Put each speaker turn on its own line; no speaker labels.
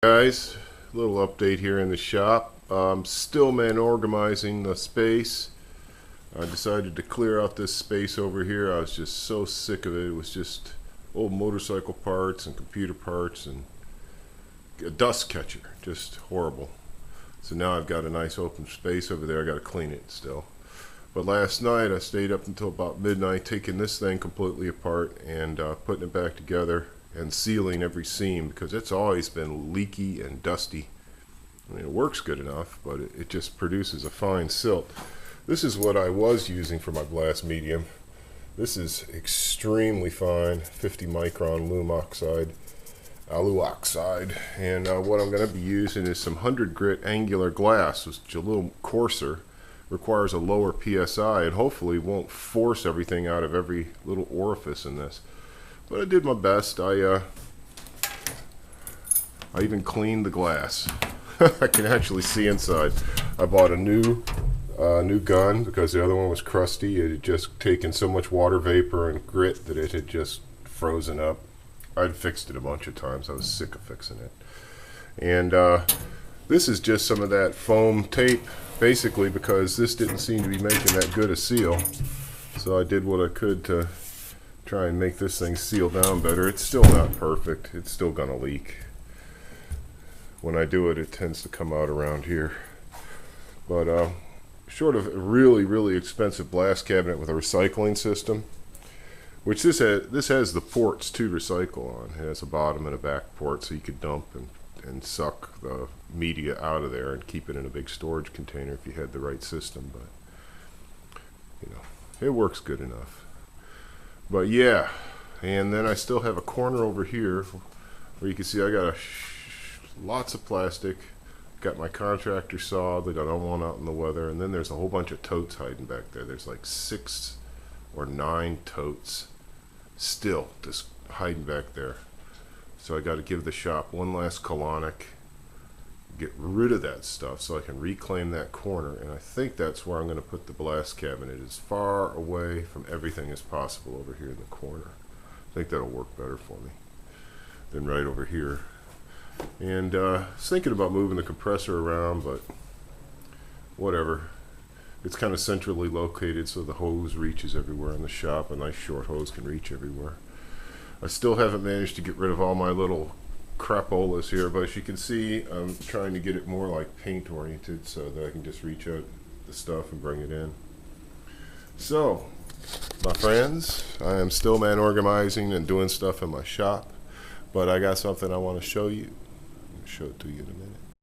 Guys, little update here in the shop. Still Manorgamizing the space. I decided to clear out this space over here. I was just so sick of it. It was just old motorcycle parts and computer parts and a dust catcher. Just horrible. So now I've got a nice open space over there. I got to clean it still. But last night I stayed up until about midnight taking this thing completely apart and putting it back together and sealing every seam because it's always been leaky and dusty. I mean, it works good enough, but it just produces a fine silt. This is what I was using for my glass medium. This is extremely fine, 50 micron alu oxide, and what I'm going to be using is some 100 grit angular glass, which is a little coarser, requires a lower PSI, and hopefully won't force everything out of every little orifice in this. But I did my best. I even cleaned the glass. I can actually see inside. I bought a new gun because the other one was crusty. It had just taken so much water vapor and grit that it had just frozen up. I'd fixed it a bunch of times. I was sick of fixing it. And this is just some of that foam tape, basically because this didn't seem to be making that good a seal. So I did what I could to try and make this thing seal down better. It's still not perfect. It's still gonna leak. When I do it, it tends to come out around here. But short of a really expensive blast cabinet with a recycling system, which this has the ports to recycle on. It has a bottom and a back port, so you could dump and suck the media out of there and keep it in a big storage container if you had the right system. But you know, it works good enough. But yeah, and then I still have a corner over here where you can see I got lots of plastic, got my contractor saw that I don't want out in the weather, and then there's a whole bunch of totes hiding back there. There's like 6 or 9 totes still just hiding back there. So I got to give the shop one last colonic, get rid of that stuff so I can reclaim that corner, and I think that's where I'm going to put the blast cabinet, as far away from everything as possible over here in the corner. I think that'll work better for me than right over here. And I was thinking about moving the compressor around, but whatever. It's kind of centrally located so the hose reaches everywhere in the shop. A nice short hose can reach everywhere. I still haven't managed to get rid of all my little crapolas here, but as you can see, I'm trying to get it more like paint oriented so that I can just reach out the stuff and bring it in. So, my friends, I am still Manorgamizing and doing stuff in my shop, but I got something I want to show you. I'll show it to you in a minute.